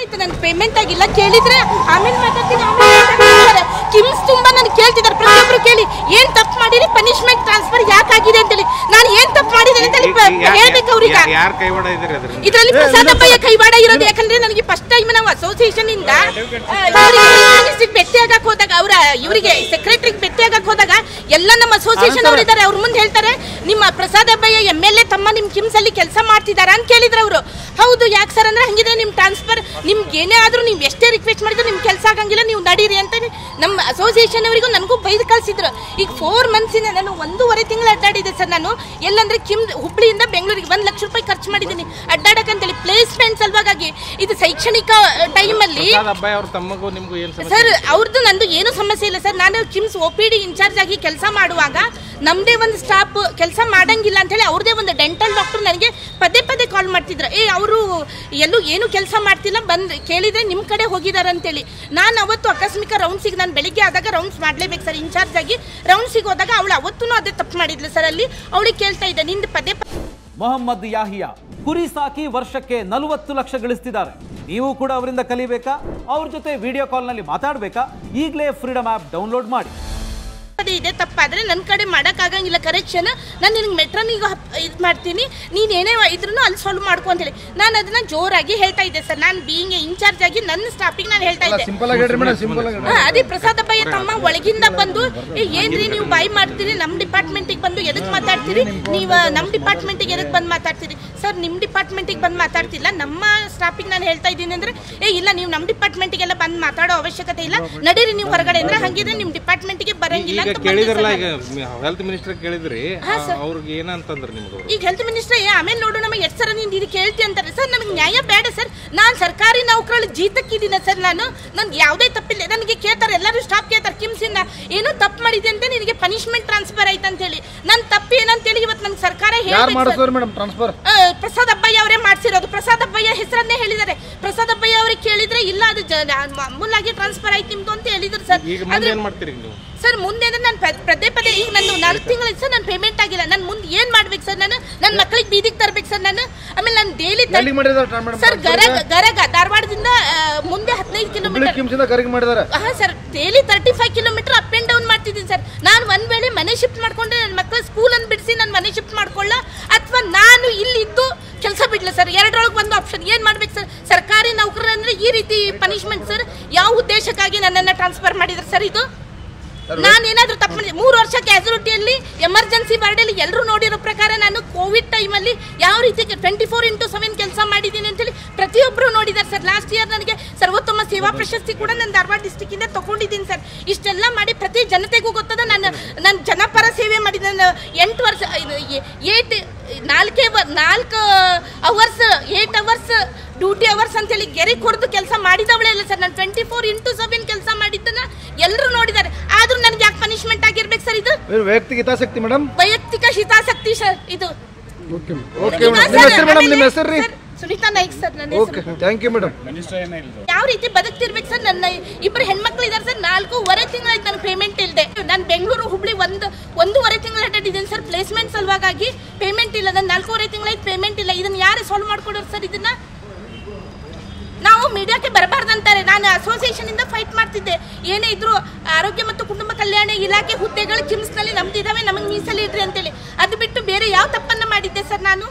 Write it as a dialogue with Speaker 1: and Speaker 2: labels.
Speaker 1: ಆಯ್ತು ನನ್ನ ಪೇಮೆಂಟ್ ಆಗಿಲ್ಲ ಕೇಳಿದ್ರೆ ಆಮೇಲೆ ಮಾತಾಡ್ತೀನಿ ಕಿಮ್ಸ್ ತುಂಬಾ ನನಗೆ ಕೇಳ್ತಿದ್ದಾರೆ ಪ್ರತಿಯೊಬ್ರು ಕೇಳಿ ಏನ್ ತಪ್ಪು ಮಾಡಿರಿ ಪನಿಷ್ಮೆಂಟ್ ಟ್ರಾನ್ಸ್ಫರ್ ಯಾಕಾಗಿದೆ ಅಂತೇಳಿ ನಾನು ಏನ್ ತಪ್ಪು ಮಾಡಿದ್ದೀನಿ ಅಂತ ಹೇಳ್ಬೇಕು ಅವ್ರಿಗೆ ಇದರಲ್ಲಿ ಪ್ರಸಾದ್ ಅಬ್ಬಯ್ಯ ಕೈವಾಡ ಇರೋದು ಯಾಕಂದ್ರೆ ನನಗೆ ಫಸ್ಟ್ ಟೈಮ್ ನಾವು ಅಸೋಸಿಯೇಷನ್ ಇಂದ ಭೇಟಿ ಆಗಕ್ ಹೋದಾಗ ಅವರ ಇವರಿಗೆ ಸೆಕ್ರೆಟರಿಗೆ ಭೇಟಿ ಆಗಕ್ ಹೋದಾಗ ಎಲ್ಲ ನಮ್ಮ ಅಸೋಸಿಯೇಷನ್ ಅವರು ಇದ್ದಾರೆ ಅವ್ರ ಮುಂದೆ ಹೇಳ್ತಾರೆ ನಿಮ್ಮ ಪ್ರಸಾದ್ ಅಬ್ಬಯ್ಯ MLA ತಮ್ಮ ನಿಮ್ ಕಿಮ್ಸ್ ಅಲ್ಲಿ ಕೆಲಸ ಮಾಡ್ತಿದಾರ ಅಂತ ಕೇಳಿದ್ರು ಅವರು ಹೌದು ಯಾಕೆ ಸರ್ ಅಂದ್ರೆ ಹಂಗಿದೆ ನಿಮ್ ಟ್ರಾನ್ಸ್ಫರ್ ನಿಮ್ಗೆ ಏನೇ ಆದ್ರೂ ನೀವು ಎಷ್ಟೇ ರಿಕ್ವೆಸ್ಟ್ ಮಾಡಿದ್ರು ನಿಮ್ ಕೆಲಸ ಆಗಂಗಿಲ್ಲ ನೀವು ನಡೀರಿ ಅಂತ ನಮ್ಮ ಅಸೋಸಿಯೇಷನ್ ಅವರಿಗೂ ನನಗೂ ಬೈದು ಕಳಿಸಿದ್ರು ಈಗ 4 months ನಾನು 1.5 ತಿಂಗಳು ಅಡ್ಡಾಡಿದೆ ಸರ್ ನಾನು ಎಲ್ಲಂದ್ರೆ ಹುಬ್ಳಿಯಿಂದ ಬೆಂಗಳೂರಿಗೆ 1 ಲಕ್ಷ ರೂಪಾಯಿ ಖರ್ಚು ಮಾಡಿದ್ದೀನಿ ಅಡ್ಡಾಡಕಂತೇಳಿ ಪ್ಲೇಸ್ಮೆಂಟ್ ಸಲುವಾಗಿ ಇದು ಶೈಕ್ಷಣಿಕ ಟೈಮ್ ಅಲ್ಲಿ ಸರ್ ಅವ್ರದ್ದು ನಂದು ಏನು ಸಮಸ್ಯೆ ಇಲ್ಲ ಸರ್ ನಾನು ಕಿಮ್ಸ್ OPD ಇನ್ಚಾರ್ಜ್ ಆಗಿ ಕೆಲಸ ಮಾಡುವಾಗ ನಮ್ದೇ ಒಂದು ಸ್ಟಾಫ್ ಕೆಲಸ ಮಾಡಂಗಿಲ್ಲ ಅಂತ ಹೇಳಿ ಅವ್ರದೇ ಒಂದು ಡೆಂಟಲ್ ಡಾಕ್ಟರ್ ನನಗೆ ಪದೇ ಕಾಲ್ ಮಾಡ್ತಿದ್ರು ಅವರು ಎಲ್ಲೂ ಏನು ಕೆಲಸ ಮಾಡ್ತಿಲ್ಲ ಬಂದು ಕೇಳಿದ್ರೆ ನಿಮ್ಮ ಕಡೆ ಹೋಗಿದ್ದಾರೆ ಅಂತೇಳಿ ನಾನು ಅವತ್ತು ಆಕಸ್ಮಿಕ ರೌಂಡ್ಸಿಗೆ ನಾನು ಬೆಳಿಗ್ಗೆ ಆದಾಗ ರೌಂಡ್ಸ್ ಮಾಡಲೇಬೇಕು ಸರ್ ಇನ್ಚಾರ್ಜ್ ಆಗಿ ರೌಂಡ್ಸಿಗೆ ಹೋದಾಗ ಅವಳು ಅವತ್ತೂ ಅದೇ ತಪ್ಪು ಮಾಡಿದ್ಲು ಸರ್ ಅಲ್ಲಿ ಅವಳಿಗೆ ಕೇಳ್ತಾ ಇದ್ದೆ ನಿಂದು ಪದೇ
Speaker 2: ಮೊಹಮ್ಮದ್ ಯಾಹಿಯಾ ಕುರಿ ಸಾಕಿ ವರ್ಷಕ್ಕೆ 40 ಲಕ್ಷ ಗಳಿಸ್ತಿದ್ದಾರೆ ನೀವು ಕೂಡ ಅವರಿಂದ ಕಲಿಬೇಕಾ ಅವ್ರ ಜೊತೆ ವಿಡಿಯೋ ಕಾಲ್ನಲ್ಲಿ ಮಾತಾಡಬೇಕಾ ಈಗಲೇ ಫ್ರೀಡಮ್ ಆ್ಯಪ್ ಡೌನ್ಲೋಡ್ ಮಾಡಿ
Speaker 1: ಇದೆ ತಪ್ಪಾದ್ರೆ ನನ್ನ ಕಡೆ ಮಾಡೋಕ್ಕಾಗಂಗಿಲ್ಲ ಕರೆಕ್ಷನ್ ನಾನು ನಿನಗೆ ಮೆಟ್ರನಿಗೆ ಇದು ಮಾಡ್ತೀನಿ ನೀನು ಏನೇ ಇದ್ರೂ ಅಲ್ಲಿ ಸಾಲ್ವ್ ಮಾಡ್ಕೊ ಅಂತೇಳಿ ನಾನು ಅದನ್ನ ಜೋರಾಗಿ ಹೇಳ್ತಾ ಇದ್ದೆ ಸರ್ ನಾನು ಬೀಯಿಂಗ್ ಇನ್ಚಾರ್ಜ್ ಆಗಿ ನನ್ನ ಸ್ಟಾಫಿಗೆ ನಾನು ಹೇಳ್ತಾ ಇದ್ದೆ ಅದೇ ಪ್ರಸಾದ್ ಅಬ್ಬಯ್ಯ ತಮ್ಮ ಒಳಗಿಂದ ಬಂದು ಏನ್ರಿ ನೀವು ಬಾಯಿ ಮಾಡ್ತೀರಿ ನಮ್ಮ ಡಿಪಾರ್ಟ್ಮೆಂಟಿಗೆ ಬಂದು ಎದಕ್ಕೆ ಮಾತಾಡ್ತೀರಿ ನೀವು ನಮ್ಮ ಡಿಪಾರ್ಟ್ಮೆಂಟಿಗೆ ಎದಕ್ಕೆ ಬಂದು ಮಾತಾಡ್ತೀರಿ ಸರ್ ನಿಮ್ಮ ಡಿಪಾರ್ಟ್ಮೆಂಟಿಗೆ ಬಂದು ಮಾತಾಡ್ತಿಲ್ಲ ನಮ್ಮ ಸ್ಟಾಫಿಗೆ ನಾನು ಹೇಳ್ತಾ ಇದ್ದೀನಿ ಅಂದ್ರೆ ಇಲ್ಲ ನೀವು ನಮ್ಮ ಡಿಪಾರ್ಟ್ಮೆಂಟಿಗೆಲ್ಲ ಬಂದು ಮಾತಾಡೋ ಅವಶ್ಯಕತೆ ಇಲ್ಲ ನಡೀರಿ ನೀವು ಹೊರಗಡೆ ಅಂದ್ರೆ ಹಂಗಿದ್ರೆ ನಿಮ್ಮ ಡಿಪಾರ್ಟ್ಮೆಂಟಿಗೆ ಬರಂಗಿಲ್ಲ
Speaker 3: ಕೇಳಿದ್ರಲ್ಲ ಈಗ ಹೆಲ್ತ್ ಮಿನಿಸ್ಟರ್ ಕೇಳಿದ್ರಿ ಅವ್ರಿಗೆ ಏನಂತಂದ್ರೆ ನಿಮ್ಗೆ
Speaker 1: ಈಗ ಹೆಲ್ತ್ ಮಿನಿಸ್ಟರ್ ಆಮೇಲೆ ನೋಡು ನಮಗೆ ಎಷ್ಟು ಸರ ನೀನು ಇದು ಕೇಳ್ತಿ ಅಂತಾರೆ ಸರ್ ನನಗೆ ನ್ಯಾಯ ಬೇಡ ಸರ್ ನಾನು ಸರ್ಕಾರಿ ನೌಕರಲ್ಲಿ ಜೀತಕ್ಕಿದ್ದೀನಿ ಸರ್ ನನ್ಗೆ ಯಾವುದೇ ತಪ್ಪಿಲ್ಲ ನನಗೆ ಕೇಳ್ತಾರೆ ಎಲ್ಲರೂ ಸ್ಟಾಫ್ ಕೇಳ್ತಾರೆ ಕಿಮ್ಸಿಂದ ಏನೋ ತಪ್ಪು ಮಾಡಿದೆ ಅಂತ ನಿನಗೆ ಪನಿಷ್ಮೆಂಟ್ ಟ್ರಾನ್ಸ್ಫರ್ ಆಯ್ತು ಅಂತ ಹೇಳಿ ನನ್ನ ತಪ್ಪು ಏನಂತೇಳಿ ಇವತ್ತು ನಂಗೆ ಸರ್ಕಾರ
Speaker 3: ಟ್ರಾನ್ಸ್ಫರ್
Speaker 1: ಪ್ರಸಾದ್ ಅಬ್ಬಯ್ಯ ಅವರೇ ಮಾಡಿಸಿರೋದು ಪ್ರಸಾದ್ ಅಬ್ಬಯ್ಯ ಹೆಸರನ್ನೇ ಹೇಳಿದ್ದಾರೆ ಪ್ರಸಾದ್ ಅಬ್ಬಯ್ಯ ಅವ್ರಿಗೆ ಕೇಳಿದ್ರೆ ಇಲ್ಲ ಅದು ಮಾಮೂಲಾಗಿ ಟ್ರಾನ್ಸ್ಫರ್ ಆಯ್ತು ನಿಮ್ದು ಅಂತ ಹೇಳಿದ್ರು ಸರ್ ಸರ್ ಮುಂದೆ ಅಂದ್ರೆ ನಾನು ಪದೇ ಈಗ ನನ್ನ 4 ತಿಂಗಳ ಸರ್ ನನ್ನ ಪೇಮೆಂಟ್ ಆಗಿಲ್ಲ ನಾನು ಮುಂದೆ ಏನ್ ಮಾಡ್ಬೇಕು ಸರ್ ನಾನು ನನ್ನ ಮಕ್ಕಳಿಗೆ ಬೀದಿಗೆ ತರ್ಬೇಕು ಸರ್ ನಾನು ಆಮೇಲೆ ನಾನು ಡೈಲಿ ಸರ್ ಗರಗ ಧಾರವಾಡದಿಂದ ಮುಂದೆ 15 kilometre sir daily 35 kilometre up and down ಮಾಡ್ತಿದ್ದೀನಿ ಸರ್ ನಾನು ಒಂದ್ ವೇಳೆ ಮನೆ ಶಿಫ್ಟ್ ಮಾಡ್ಕೊಂಡ್ರೆ ನನ್ನ ಮಕ್ಕಳ ಸ್ಕೂಲ್ ಅನ್ನು ಬಿಡಿಸಿ ನನ್ನ ಮನೆ ಶಿಫ್ಟ್ ಮಾಡ್ಕೊಳ್ಳ ಅಥವಾ ನಾನು ಇಲ್ಲಿದ್ದು ಕೆಲಸ ಬಿಡ್ಲ ಸರ್ ಎರಡರೊಳಗೆ ಒಂದು ಆಪ್ಷನ್ ಏನ್ ಮಾಡ್ಬೇಕು ಸರ್ ಸರ್ಕಾರಿ ನೌಕರರು ಅಂದ್ರೆ ಈ ರೀತಿ ಪನಿಷ್ಮೆಂಟ್ ಸರ್ ಯಾವ ಉದ್ದೇಶಕ್ಕಾಗಿ ನನ್ನನ್ನು ಟ್ರಾನ್ಸ್ಫರ್ ಮಾಡಿದ್ರು ಸರ್ ಇದು ನಾನೇನಾದ್ರೂ ತಪ್ಪು ಮಾಡಿದೆ 3 ವರ್ಷ ಕ್ಯಾಸುಲಿಟಿಯಲ್ಲಿ ಎಮರ್ಜೆನ್ಸಿ ವಾರ್ಡಲ್ಲಿ ಎಲ್ಲರೂ ನೋಡಿರೋ ಪ್ರಕಾರ ನಾನು ಕೋವಿಡ್ ಟೈಮಲ್ಲಿ ಯಾವ ರೀತಿ 24/7 ಕೆಲಸ ಮಾಡಿದ್ದೀನಿ ಅಂತೇಳಿ ಪ್ರತಿಯೊಬ್ಬರು ನೋಡಿದ್ದಾರೆ ಸರ್ ಲಾಸ್ಟ್ ಇಯರ್ ನನಗೆ ಸರ್ವೋತ್ತಮ ಸೇವಾ ಪ್ರಶಸ್ತಿ ಕೂಡ ನಾನು ಧಾರವಾಡ ಡಿಸ್ಟಿಕ್ ಇಂದ ತಗೊಂಡಿದ್ದೀನಿ ಸರ್ ಇಷ್ಟೆಲ್ಲ ಮಾಡಿ ಪ್ರತಿ ಜನತೆಗೂ ಗೊತ್ತದ ನಾನು ಜನಪರ ಸೇವೆ ಮಾಡಿದ್ದೆ ನಾನು 8 ವರ್ಷ 8 ಅವರ್ಸ್ ಡ್ಯೂಟಿ ಅವರ್ಸ್ ಅಂತೇಳಿ ಗೆರೆ ಕೊಡ್ದು ಕೆಲಸ ಮಾಡಿದವಳೇ ಇಲ್ಲ ಸರ್ ನಾನು 24/7 ಕೆಲಸ ಮಾಡಿದ್ದನ್ನ ಎಲ್ಲರೂ ನೋಡಿದ್ದಾರೆ ಆದ್ರೂ ನನಗೆ ಯಾಕೆ ಪನಿಷ್ಮೆಂಟ್ ಆಗಿರ್ಬೇಕು ಸರ್ ಇದು
Speaker 3: ವೈಯಕ್ತಿಕ ಹಿತಾಸಕ್ತಿ ಮೇಡಮ್
Speaker 1: ವೈಯಕ್ತಿಕ ಹಿತಾಸಕ್ತಿ ಸರ್ ಇದು ಸುನೀತಾ ನಾಯ್ಕ್ ಸರ್ ನನ್ನ ಹೆಸರು
Speaker 3: ಥ್ಯಾಂಕ್ ಯು ಮೇಡಮ್
Speaker 1: ಯಾವ ರೀತಿ ಬದುಕ್ತಿರ್ಬೇಕು ಸರ್ ನನ್ನ 2 ಹೆಣ್ಮಕ್ಳು ಇದ್ದಾರೆ ಸರ್ 4.5 ತಿಂಗಳಾಯ್ತು ನನ್ನ ಪೇಮೆಂಟ್ ಇಲ್ಲದೆ ನಾನು ಬೆಂಗಳೂರು ಹುಬ್ಳಿ 1.5 ತಿಂಗಳು ಅಡ್ಡಾಡಿದ್ದೀನಿ ಸರ್ ಪ್ಲೇಸ್ಮೆಂಟ್ ಸಲುವಾಗಿ ಪೇಮೆಂಟ್ ಇಲ್ಲ ನನ್ನ 4.5 ತಿಂಗಳಾಯ್ತು ಪೇಮೆಂಟ್ ಇಲ್ಲ ಇದನ್ನ ಯಾರು ಸಾಲ್ವ್ ಮಾಡ್ಕೊಡೋರು ಸರ್ ಇದನ್ನ ನಾವು ಮೀಡಿಯಾಕ್ಕೆ ಬರಬಾರ್ದಂತಾರೆ ನಾನು ಅಸೋಸಿಯೇಷನ್ ಇಂದ ಫೈಟ್ ಮಾಡ್ತಿದ್ದೆ ಏನೇ ಇದ್ರು ಆರೋಗ್ಯ ಮತ್ತು ಕುಟುಂಬ ಕಲ್ಯಾಣ ಇಲಾಖೆ ಹುದ್ದೆಗಳು ಕಿಮ್ಸ್ನಲ್ಲಿ ನಮ್ದಿದ್ದಾವೆ ನಮಗೆ ಮೀಸಲಿಡ್ರಿ ಅಂತೇಳಿ ಅದು ಬಿಟ್ಟು ಬೇರೆ ಯಾವ ತಪ್ಪನ್ನ ಮಾಡಿದ್ದೆ ಸರ್ ನಾನು